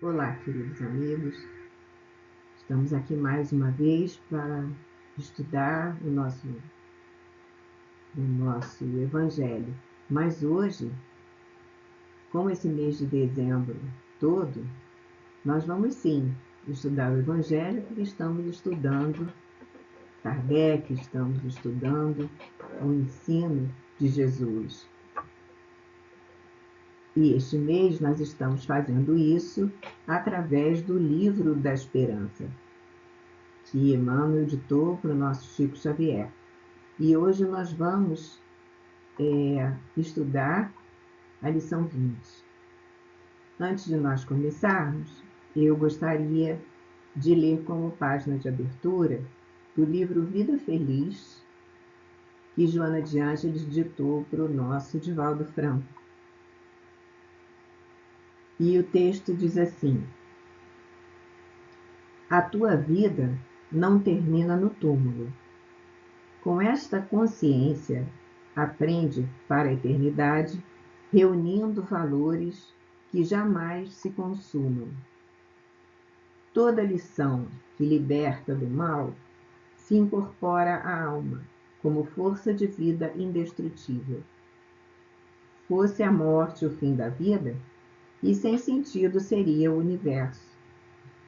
Olá, queridos amigos. Estamos aqui mais uma vez para estudar o nosso Evangelho. Mas hoje, como esse mês de dezembro todo, nós vamos sim estudar o Evangelho, porque estamos estudando Kardec, estamos estudando o ensino de Jesus. E este mês nós estamos fazendo isso através do Livro da Esperança, que Emmanuel ditou para o nosso Chico Xavier. E hoje nós vamos estudar a lição 20. Antes de nós começarmos, eu gostaria de ler como página de abertura do livro Vida Feliz, que Joana de Ângeles ditou para o nosso Divaldo Franco. E o texto diz assim: a tua vida não termina no túmulo. Com esta consciência, aprende para a eternidade, reunindo valores que jamais se consumam. Toda lição que liberta do mal se incorpora à alma como força de vida indestrutível. Fosse a morte o fim da vida, e sem sentido seria o universo.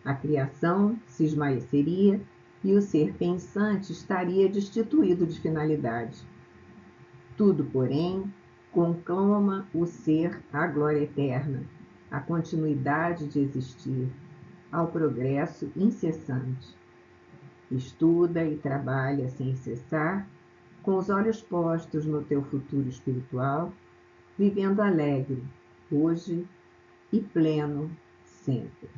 A criação se esmaeceria e o ser pensante estaria destituído de finalidade. Tudo, porém, conclama o ser à glória eterna, à continuidade de existir, ao progresso incessante. Estuda e trabalha sem cessar, com os olhos postos no teu futuro espiritual, vivendo alegre, hoje e pleno, sempre.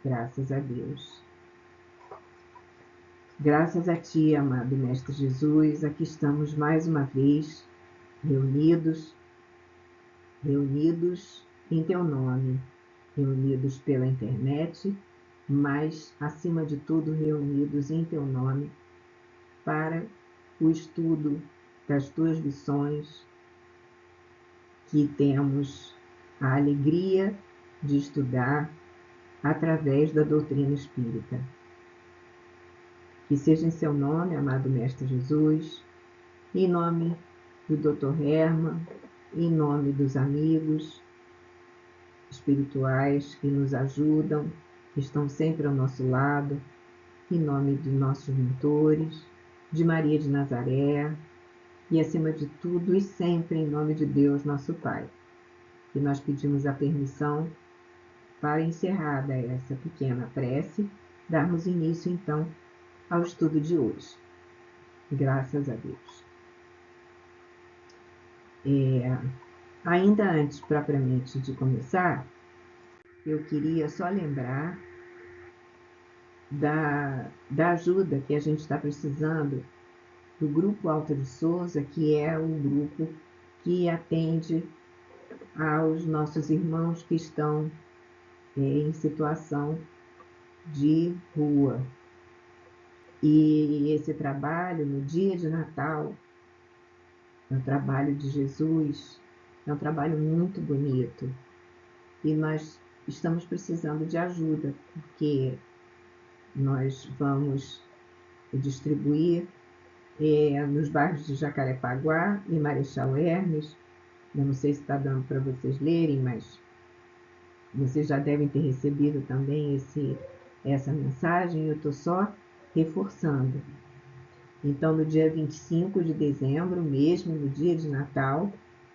Graças a Deus. Graças a Ti, amado Mestre Jesus, aqui estamos mais uma vez reunidos em Teu nome, reunidos pela internet, mas, acima de tudo, reunidos em Teu nome para o estudo das Tuas lições, que temos a alegria de estudar através da doutrina espírita. Que seja em Seu nome, amado Mestre Jesus, em nome do Dr. Herman, em nome dos amigos espirituais que nos ajudam, que estão sempre ao nosso lado, em nome de nossos mentores, de Maria de Nazaré, e acima de tudo e sempre em nome de Deus, nosso Pai. E nós pedimos a permissão para, encerrada essa pequena prece, darmos início então ao estudo de hoje. Graças a Deus. Ainda antes, propriamente, de começar, eu queria só lembrar da ajuda que a gente está precisando do Grupo Alta de Souza, que é o grupo que atende aos nossos irmãos que estão em situação de rua. E esse trabalho, no dia de Natal, é um trabalho de Jesus, é um trabalho muito bonito. E nós estamos precisando de ajuda, porque nós vamos distribuir nos bairros de Jacarepaguá e Marechal Hermes. Eu não sei se está dando para vocês lerem, mas vocês já devem ter recebido também essa mensagem, eu estou só reforçando. Então, no dia 25 de dezembro, mesmo no dia de Natal,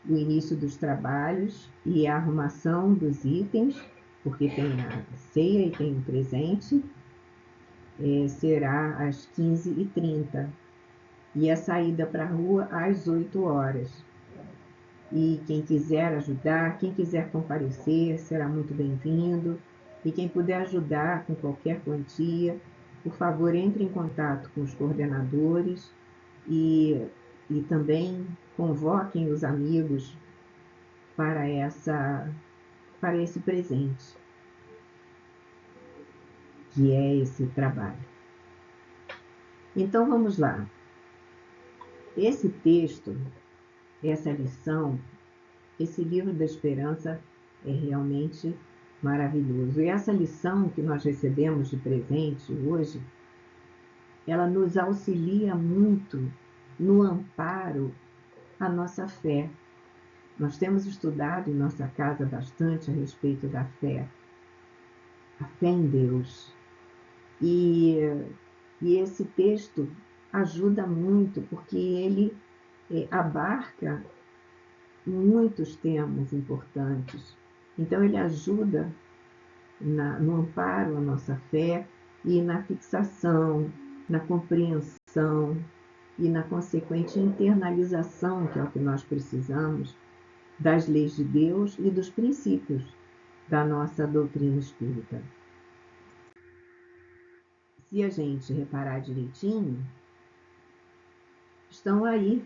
o início dos trabalhos e a arrumação dos itens, porque tem a ceia e tem o presente, será às 15h30 e a saída para a rua às 8 horas. E quem quiser ajudar, quem quiser comparecer, será muito bem-vindo. E quem puder ajudar com qualquer quantia, por favor, entre em contato com os coordenadores e também convoquem os amigos para esse presente, que é esse trabalho. Então, vamos lá. Esse texto, essa lição, esse livro da esperança é realmente maravilhoso. E essa lição que nós recebemos de presente hoje, ela nos auxilia muito no amparo à nossa fé. Nós temos estudado em nossa casa bastante a respeito da fé, a fé em Deus. E, e esse texto ajuda muito, porque ele abarca muitos temas importantes. Então, ele ajuda no amparo à nossa fé e na fixação, na compreensão e na consequente internalização, que é o que nós precisamos, das leis de Deus e dos princípios da nossa doutrina espírita. Se a gente reparar direitinho, estão aí,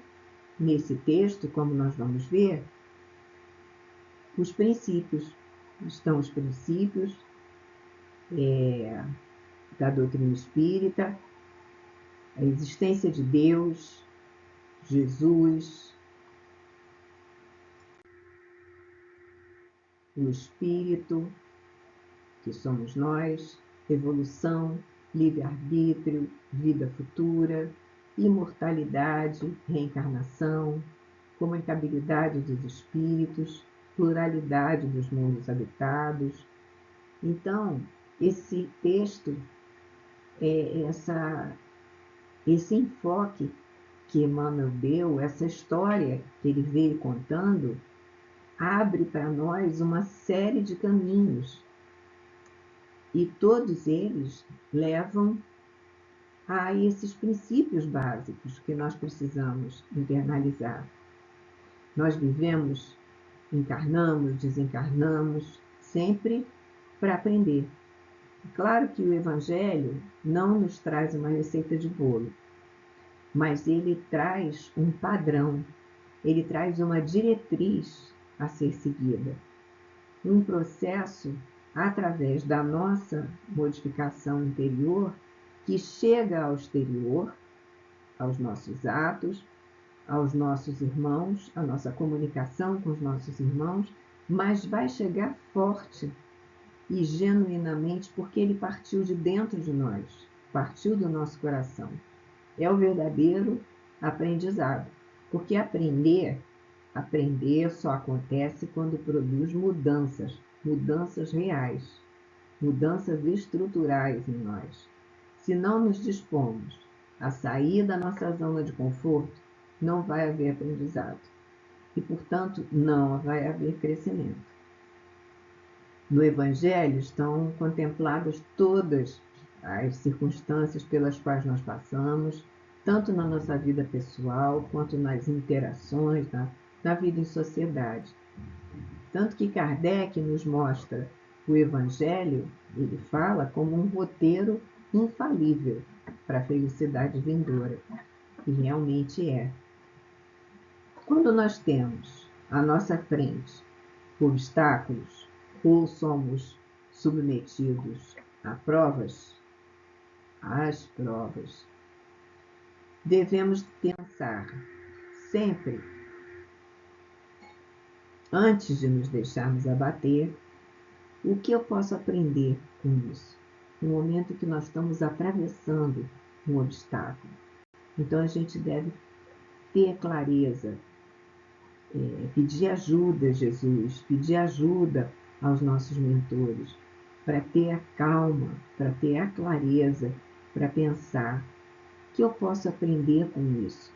nesse texto, como nós vamos ver, os princípios. Estão os princípios da doutrina espírita, a existência de Deus, Jesus, o Espírito, que somos nós, evolução, livre-arbítrio, vida futura, imortalidade, reencarnação, comunicabilidade dos espíritos, pluralidade dos mundos habitados. Então, esse texto, esse enfoque que Emmanuel deu, essa história que ele veio contando, abre para nós uma série de caminhos. E todos eles levam a esses princípios básicos que nós precisamos internalizar. Nós vivemos, encarnamos, desencarnamos, sempre para aprender. Claro que o Evangelho não nos traz uma receita de bolo, mas ele traz um padrão, ele traz uma diretriz a ser seguida, um processo através da nossa modificação interior que chega ao exterior, aos nossos atos, aos nossos irmãos, à nossa comunicação com os nossos irmãos, mas vai chegar forte e genuinamente porque ele partiu de dentro de nós, partiu do nosso coração. É o verdadeiro aprendizado, porque aprender só acontece quando produz mudanças reais, mudanças estruturais em nós. Se não nos dispomos a sair da nossa zona de conforto, não vai haver aprendizado e, portanto, não vai haver crescimento. No Evangelho estão contempladas todas as circunstâncias pelas quais nós passamos, tanto na nossa vida pessoal quanto nas interações, na vida em sociedade. Tanto que Kardec nos mostra o Evangelho, ele fala como um roteiro infalível para a felicidade vindoura, e realmente é. Quando nós temos à nossa frente obstáculos ou somos submetidos a provas, às provas, devemos pensar sempre, antes de nos deixarmos abater, o que eu posso aprender com isso? No momento que nós estamos atravessando um obstáculo. Então a gente deve ter clareza, pedir ajuda a Jesus, pedir ajuda aos nossos mentores, para ter a calma, para ter a clareza, para pensar o que eu posso aprender com isso.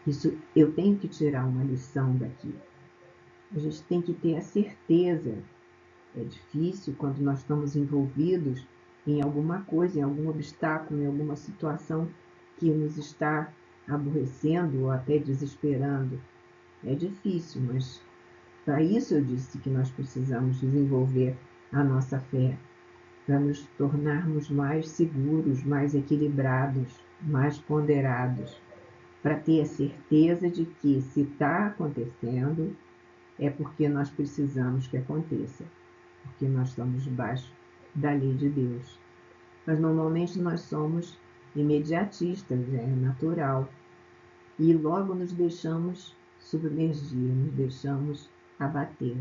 Isso eu tenho que tirar uma lição daqui. A gente tem que ter a certeza. É difícil quando nós estamos envolvidos em alguma coisa, em algum obstáculo, em alguma situação que nos está aborrecendo ou até desesperando. É difícil, mas para isso eu disse que nós precisamos desenvolver a nossa fé, para nos tornarmos mais seguros, mais equilibrados, mais ponderados, para ter a certeza de que se está acontecendo é porque nós precisamos que aconteça, porque nós estamos debaixo da lei de Deus. Mas normalmente nós somos imediatistas, é natural, e logo nos deixamos submergir, nos deixamos abater.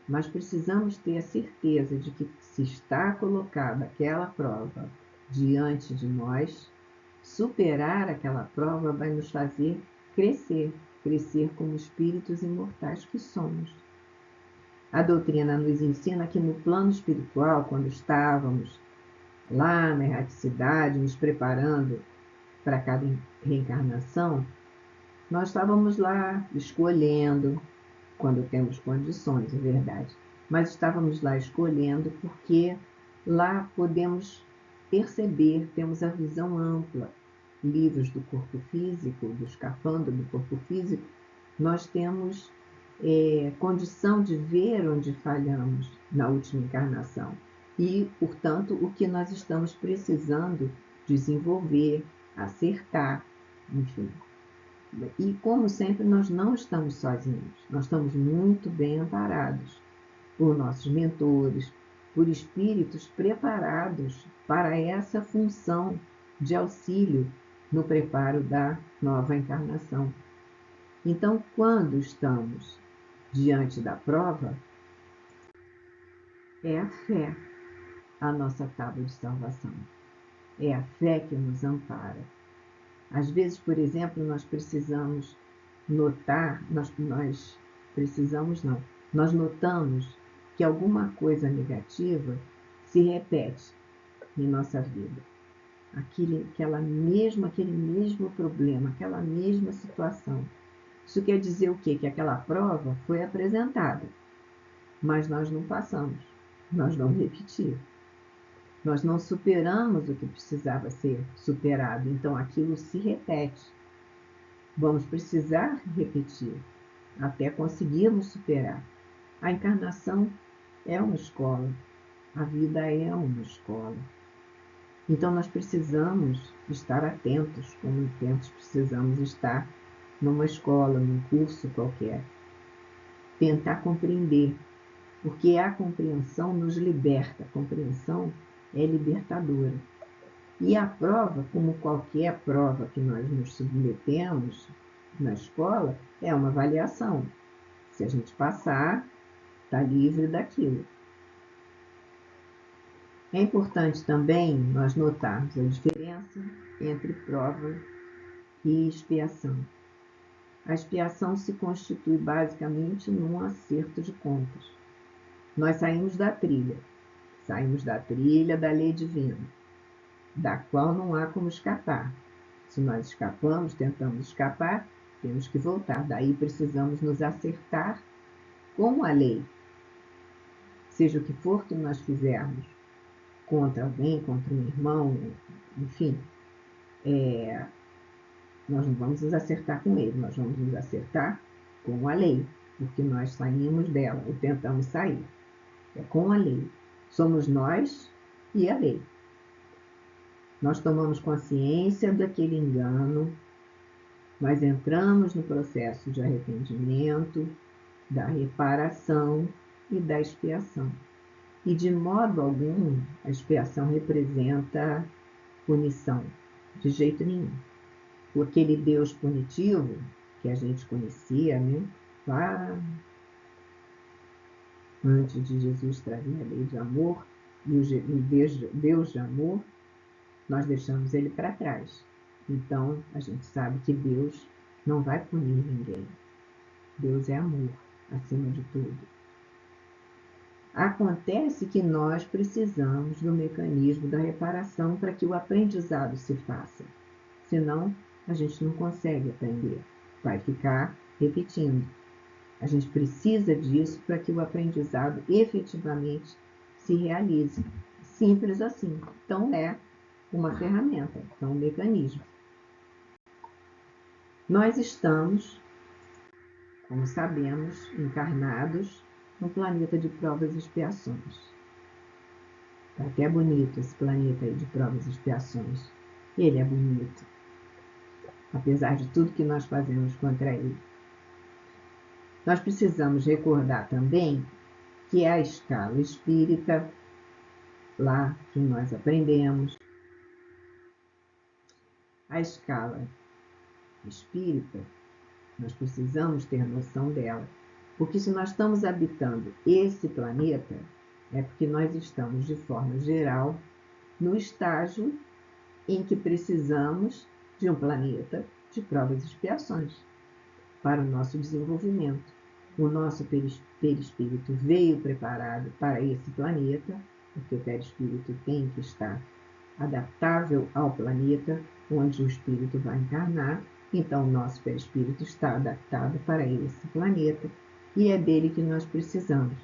mas precisamos ter a certeza de que, se está colocada aquela prova diante de nós, superar aquela prova vai nos fazer crescer como espíritos imortais que somos. A doutrina nos ensina que no plano espiritual, quando estávamos lá na erraticidade, nos preparando para cada reencarnação, nós estávamos lá escolhendo, quando temos condições, é verdade, mas estávamos lá escolhendo porque lá podemos perceber, temos a visão ampla, livres do corpo físico, do escafandro do corpo físico, nós temos condição de ver onde falhamos na última encarnação e, portanto, o que nós estamos precisando desenvolver, acertar, enfim. E, como sempre, nós não estamos sozinhos, nós estamos muito bem amparados por nossos mentores, por espíritos preparados para essa função de auxílio no preparo da nova encarnação. Então, quando estamos diante da prova, é a fé a nossa tábua de salvação. É a fé que nos ampara. Às vezes, por exemplo, nós precisamos notar, nós notamos que alguma coisa negativa se repete em nossa vida. Aquele mesmo problema, aquela mesma situação. Isso quer dizer o quê? Que aquela prova foi apresentada, mas nós não passamos, nós não repetimos. Nós não superamos o que precisava ser superado, então aquilo se repete. Vamos precisar repetir até conseguirmos superar. A encarnação é uma escola, a vida é uma escola. Então nós precisamos estar atentos, como atentos precisamos estar numa escola, num curso qualquer. Tentar compreender, porque a compreensão nos liberta, a compreensão é libertadora. E a prova, como qualquer prova que nós nos submetemos na escola, é uma avaliação. Se a gente passar, está livre daquilo. É importante também nós notarmos a diferença entre prova e expiação. A expiação se constitui basicamente num acerto de contas. Nós saímos da trilha da lei divina, da qual não há como escapar. Se nós escapamos, tentamos escapar, temos que voltar. Daí precisamos nos acertar com a lei. Seja o que for que nós fizermos contra alguém, contra um irmão, enfim, nós não vamos nos acertar com ele, nós vamos nos acertar com a lei, porque nós saímos dela, ou tentamos sair. É com a lei. Somos nós e a lei. Nós tomamos consciência daquele engano, nós entramos no processo de arrependimento, da reparação e da expiação. E de modo algum a expiação representa punição, de jeito nenhum. Aquele Deus punitivo que a gente conhecia, né? Lá antes de Jesus trazer a lei de amor e o Deus de amor, nós deixamos ele para trás. Então, a gente sabe que Deus não vai punir ninguém. Deus é amor, acima de tudo. Acontece que nós precisamos do mecanismo da reparação para que o aprendizado se faça. Senão, a gente não consegue aprender. Vai ficar repetindo. A gente precisa disso para que o aprendizado efetivamente se realize. Simples assim. Então, é uma ferramenta, é um mecanismo. Nós estamos, como sabemos, encarnados no planeta de provas e expiações. Está até bonito esse planeta aí de provas e expiações. Ele é bonito, apesar de tudo que nós fazemos contra ele. Nós precisamos recordar também que a escala espírita, lá que nós aprendemos, a escala espírita, nós precisamos ter noção dela. Porque se nós estamos habitando esse planeta, é porque nós estamos, de forma geral, no estágio em que precisamos de um planeta de provas e expiações para o nosso desenvolvimento. O nosso perispírito veio preparado para esse planeta, porque o perispírito tem que estar adaptável ao planeta onde o espírito vai encarnar. Então, o nosso perispírito está adaptado para esse planeta e é dele que nós precisamos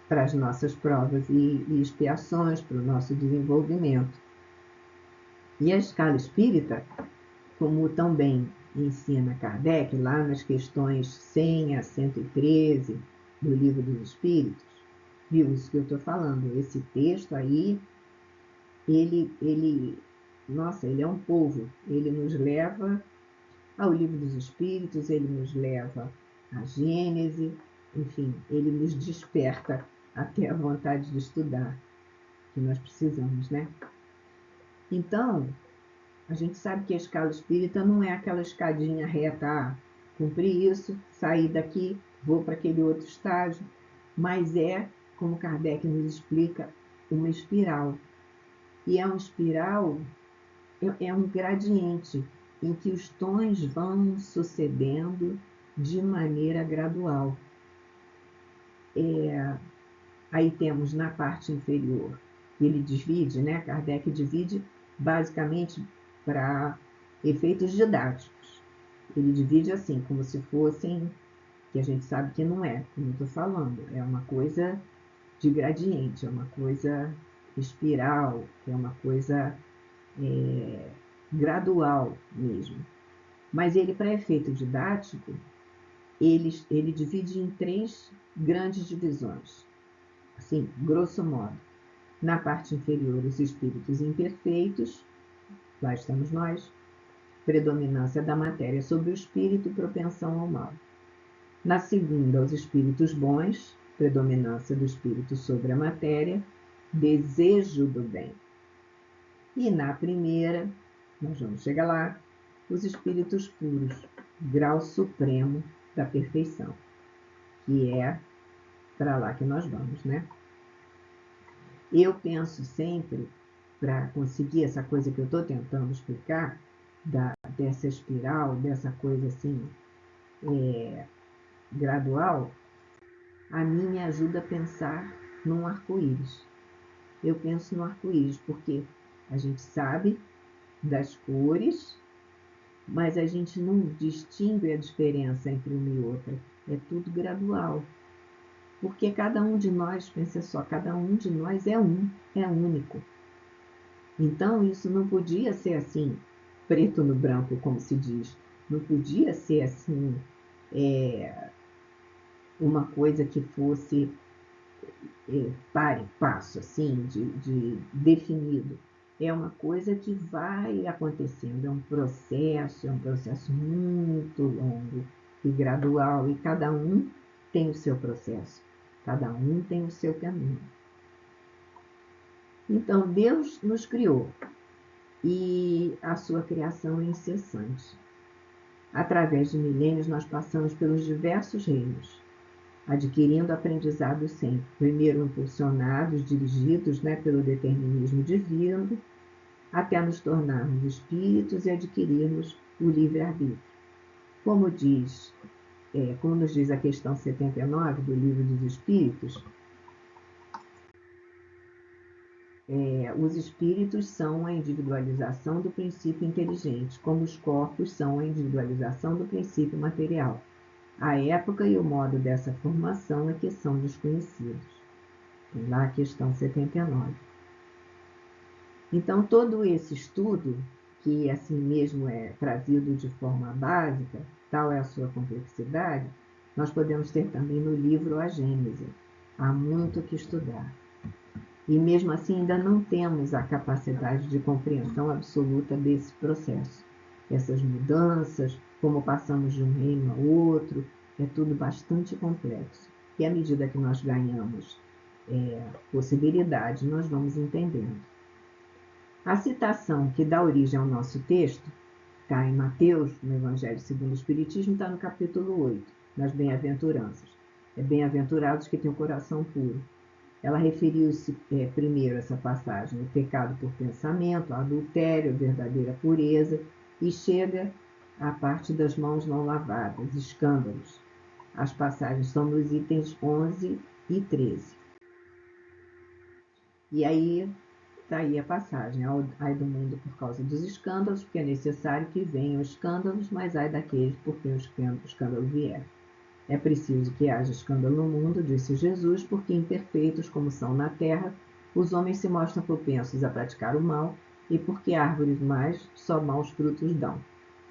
para as nossas provas e expiações, para o nosso desenvolvimento. E a escala espírita, como também ensina Kardec, lá nas questões 100 a 113 do Livro dos Espíritos, viu isso que eu estou falando? Esse texto aí, nossa, ele é um povo, ele nos leva ao Livro dos Espíritos, ele nos leva à Gênese, enfim, ele nos desperta até a vontade de estudar, que nós precisamos, né? Então, a gente sabe que a escala espírita não é aquela escadinha reta, cumpri isso, saí daqui, vou para aquele outro estágio, mas é, como Kardec nos explica, uma espiral. E é uma espiral, é um gradiente em que os tons vão sucedendo de maneira gradual. Aí temos na parte inferior, ele divide, né? Kardec divide basicamente para efeitos didáticos. Ele divide assim, como se fossem, que a gente sabe que não é, como eu estou falando, é uma coisa de gradiente, é uma coisa espiral, é uma coisa gradual mesmo. Mas ele, para efeito didático, ele divide em 3 grandes divisões, assim, grosso modo. Na parte inferior, os espíritos imperfeitos, lá estamos nós, predominância da matéria sobre o espírito, propensão ao mal. Na segunda, os espíritos bons, predominância do espírito sobre a matéria, desejo do bem. E na primeira, nós vamos chegar lá, os espíritos puros, grau supremo da perfeição, que é para lá que nós vamos, né? Eu penso sempre, para conseguir essa coisa que eu estou tentando explicar, dessa espiral, dessa coisa assim, gradual, a mim me ajuda a pensar num arco-íris. Eu penso no arco-íris porque a gente sabe das cores, mas a gente não distingue a diferença entre uma e outra. É tudo gradual. Porque cada um de nós, pensa só, cada um de nós é único. Então, isso não podia ser assim, preto no branco, como se diz. Não podia ser assim, uma coisa que fosse par e passo, assim, de definido. É uma coisa que vai acontecendo, é um processo muito longo e gradual, e cada um tem o seu processo, cada um tem o seu caminho. Então, Deus nos criou, e a sua criação é incessante. Através de milênios, nós passamos pelos diversos reinos, adquirindo aprendizado sempre, primeiro impulsionados, dirigidos, pelo determinismo divino, até nos tornarmos espíritos e adquirirmos o livre-arbítrio. Como nos diz a questão 79 do Livro dos Espíritos, os espíritos são a individualização do princípio inteligente, como os corpos são a individualização do princípio material. A época e o modo dessa formação é que são desconhecidos. Tem lá a questão 79. Então, todo esse estudo, que assim mesmo é trazido de forma básica, tal é a sua complexidade, nós podemos ter também no livro A Gênese. Há muito que estudar. E mesmo assim ainda não temos a capacidade de compreensão absoluta desse processo. Essas mudanças, como passamos de um reino a outro, é tudo bastante complexo. E à medida que nós ganhamos possibilidade, nós vamos entendendo. A citação que dá origem ao nosso texto está em Mateus, no Evangelho segundo o Espiritismo, está no capítulo 8. nas bem-aventuranças. Bem-aventurados que têm o coração puro. Ela referiu-se primeiro a essa passagem, o pecado por pensamento, o adultério, a verdadeira pureza, e chega à parte das mãos não lavadas, escândalos. As passagens são nos itens 11 e 13. E aí está aí a passagem, ai do mundo por causa dos escândalos, porque é necessário que venham escândalos, mas ai daqueles por quem o escândalo vier. É preciso que haja escândalo no mundo, disse Jesus, porque imperfeitos como são na terra, os homens se mostram propensos a praticar o mal, e porque árvores más só maus frutos dão.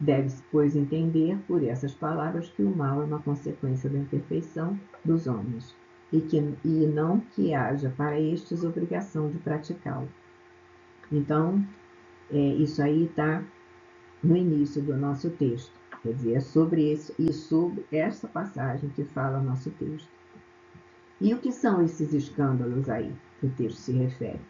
Deve-se, pois, entender por essas palavras que o mal é uma consequência da imperfeição dos homens, e não que haja para estes obrigação de praticá-lo. Então, isso aí está no início do nosso texto. Quer dizer, é sobre isso e sobre essa passagem que fala o nosso texto. E o que são esses escândalos aí que o texto se refere?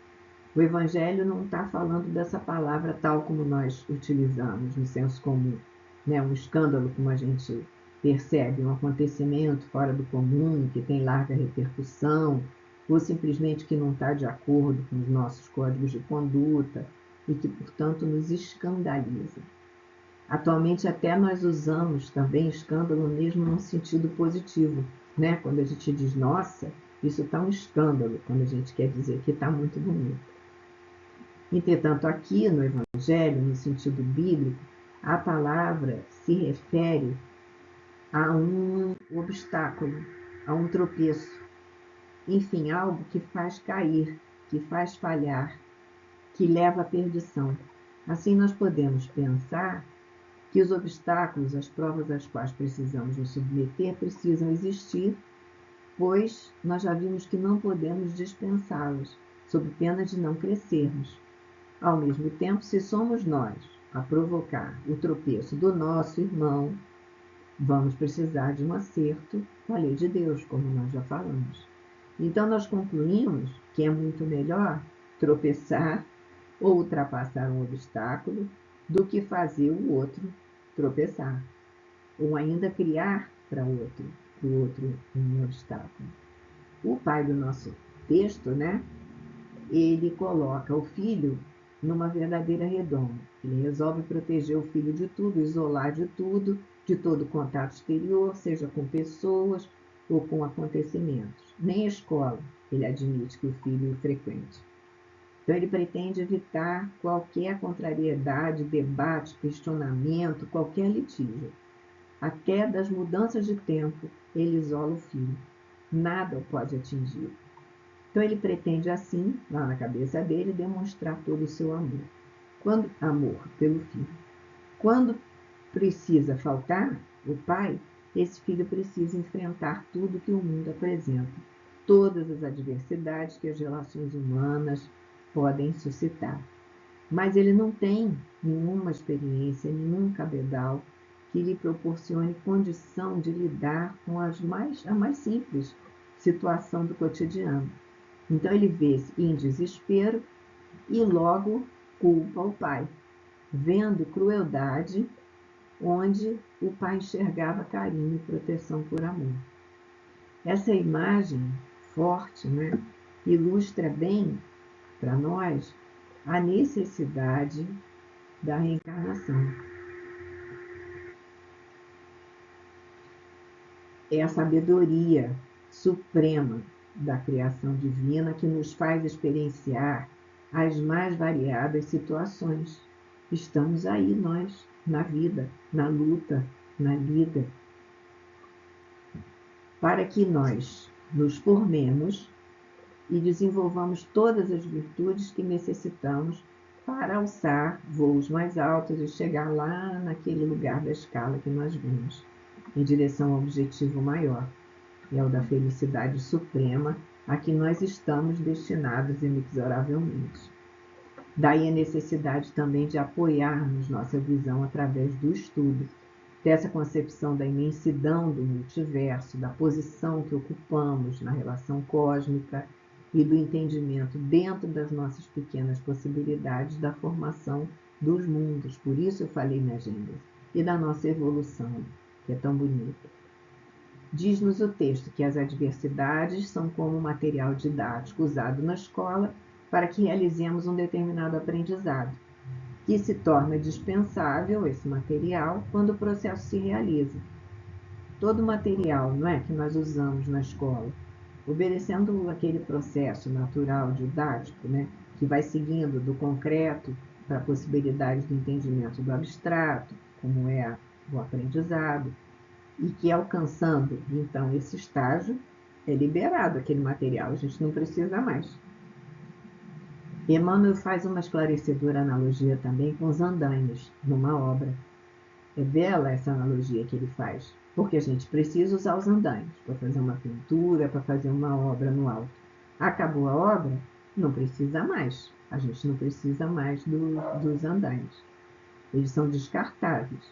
O Evangelho não está falando dessa palavra tal como nós utilizamos no senso comum, né? Um escândalo, como a gente percebe, um acontecimento fora do comum, que tem larga repercussão, ou simplesmente que não está de acordo com os nossos códigos de conduta e que, portanto, nos escandaliza. Atualmente até nós usamos também escândalo mesmo no sentido positivo, né? Quando a gente diz, nossa, isso está um escândalo, quando a gente quer dizer que está muito bonito. Entretanto, aqui no Evangelho, no sentido bíblico, a palavra se refere a um obstáculo, a um tropeço, enfim, algo que faz cair, que faz falhar, que leva à perdição. Assim nós podemos pensar que os obstáculos, as provas às quais precisamos nos submeter, precisam existir, pois nós já vimos que não podemos dispensá-los, sob pena de não crescermos. Ao mesmo tempo, se somos nós a provocar o tropeço do nosso irmão, vamos precisar de um acerto com a lei de Deus, como nós já falamos. Então, nós concluímos que é muito melhor tropeçar ou ultrapassar um obstáculo do que fazer o outro tropeçar, ou ainda criar para o outro um obstáculo. O pai do nosso texto, né, ele coloca o filho numa verdadeira redoma. Ele resolve proteger o filho de tudo, isolar de tudo, de todo contato exterior, seja com pessoas ou com acontecimentos. Nem a escola ele admite que o filho frequente. Então, ele pretende evitar qualquer contrariedade, debate, questionamento, qualquer litígio. Até das mudanças de tempo, ele isola o filho. Nada o pode atingir. Então, ele pretende, assim, lá na cabeça dele, demonstrar todo o seu amor pelo filho. Quando precisa faltar o pai, esse filho precisa enfrentar tudo que o mundo apresenta, todas as adversidades que as relações humanas podem suscitar. Mas ele não tem nenhuma experiência, nenhum cabedal que lhe proporcione condição de lidar com a mais simples situação do cotidiano. Então ele vê-se em desespero e logo culpa o pai, vendo crueldade onde o pai enxergava carinho e proteção por amor. Essa imagem forte, né, ilustra bem para nós a necessidade da reencarnação. É a sabedoria suprema da criação divina que nos faz experienciar as mais variadas situações. Estamos aí nós, na vida, na luta, na lida, para que nós nos formemos e desenvolvamos todas as virtudes que necessitamos para alçar voos mais altos e chegar lá naquele lugar da escala que nós vemos, em direção ao objetivo maior, que é o da felicidade suprema a que nós estamos destinados inexoravelmente. Daí a necessidade também de apoiarmos nossa visão através do estudo, dessa concepção da imensidão do multiverso, da posição que ocupamos na relação cósmica e do entendimento dentro das nossas pequenas possibilidades da formação dos mundos. Por isso eu falei na agenda. E da nossa evolução, que é tão bonita. Diz-nos o texto que as adversidades são como material didático usado na escola para que realizemos um determinado aprendizado, que se torna dispensável esse material quando o processo se realiza. Todo material, não é, que nós usamos na escola, obedecendo aquele processo natural didático, né, que vai seguindo do concreto para a possibilidade do entendimento do abstrato, como é o aprendizado, e que alcançando então esse estágio é liberado aquele material, a gente não precisa mais. Emmanuel faz uma esclarecedora analogia também com os andaimes numa obra. É bela essa analogia que ele faz, porque a gente precisa usar os andaimes para fazer uma pintura, para fazer uma obra no alto. Acabou a obra, não precisa mais. A gente não precisa mais dos andaimes. Eles são descartáveis.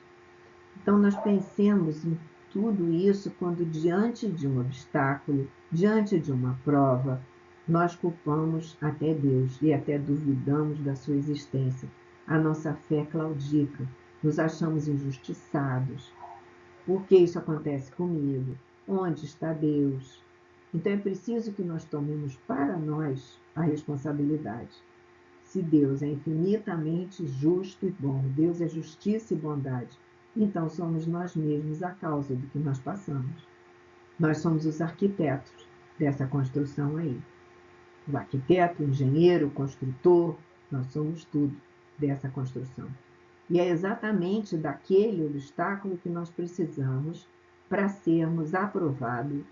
Então, nós pensemos em tudo isso quando, diante de um obstáculo, diante de uma prova, nós culpamos até Deus e até duvidamos da sua existência. A nossa fé claudica, nos achamos injustiçados. Por que isso acontece comigo? Onde está Deus? Então é preciso que nós tomemos para nós a responsabilidade. Se Deus é infinitamente justo e bom, Deus é justiça e bondade, então somos nós mesmos a causa do que nós passamos. Nós somos os arquitetos dessa construção aí. O arquiteto, o engenheiro, o construtor, nós somos tudo dessa construção. E é exatamente daquele obstáculo que nós precisamos para sermos aprovados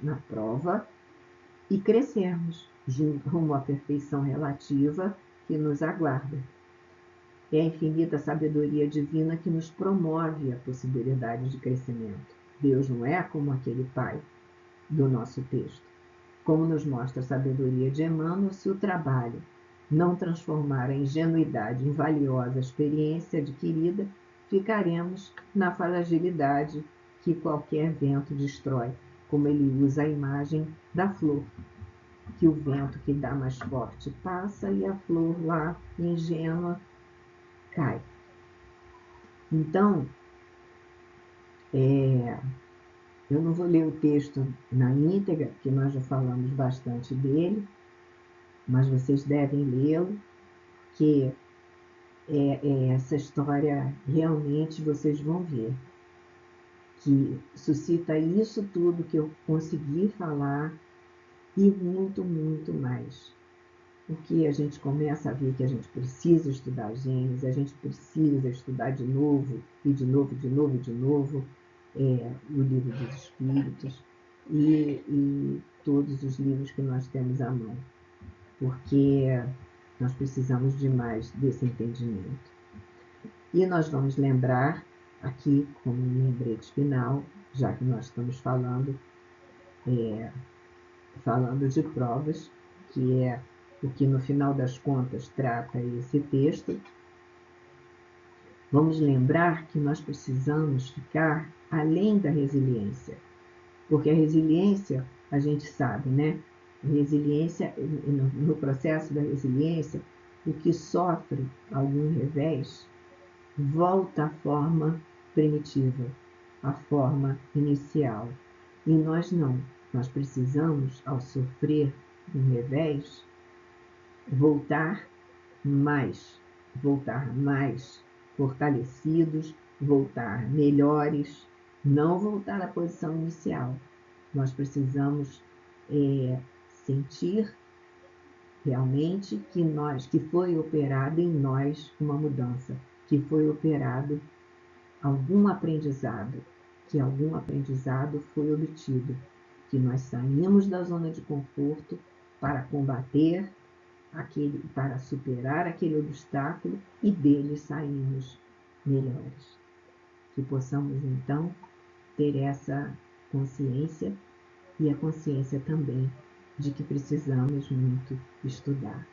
na prova e crescermos rumo à perfeição relativa que nos aguarda. É a infinita sabedoria divina que nos promove a possibilidade de crescimento. Deus não é como aquele pai do nosso texto. Como nos mostra a sabedoria de Emmanuel, se o trabalho não transformar a ingenuidade em valiosa experiência adquirida, ficaremos na fragilidade que qualquer vento destrói, como ele usa a imagem da flor, que o vento que dá mais forte passa e a flor lá, ingênua, cai. Então, eu não vou ler o texto na íntegra, porque nós já falamos bastante dele, mas vocês devem lê-lo, que essa história realmente vocês vão ver, que suscita isso tudo que eu consegui falar e muito, muito mais. Porque a gente começa a ver que a gente precisa estudar Gênesis, a gente precisa estudar de novo, e de novo, de novo, de novo, o livro dos Espíritos e todos os livros que nós temos à mão, porque nós precisamos demais desse entendimento. E nós vamos lembrar aqui, como um lembrete final, já que nós estamos falando de provas, que é o que no final das contas trata esse texto, vamos lembrar que nós precisamos ficar além da resiliência, porque a resiliência, a gente sabe, né? A resiliência, no processo da resiliência, o que sofre algum revés volta à forma primitiva, à forma inicial. E nós não. Nós precisamos, ao sofrer um revés, voltar mais fortalecidos, voltar melhores, não voltar à posição inicial. Nós precisamos sentir realmente que foi operado em nós uma mudança, que foi operado algum aprendizado, que algum aprendizado foi obtido, que nós saímos da zona de conforto para combater para superar aquele obstáculo e dele saímos melhores. Que possamos então ter essa consciência e a consciência também de que precisamos muito estudar.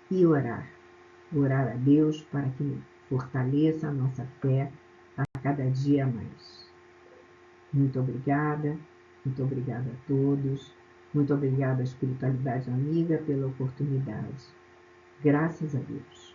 E orar a Deus para que fortaleça a nossa fé a cada dia mais. Muito obrigada a todos, muito obrigada à espiritualidade amiga pela oportunidade. Graças a Deus.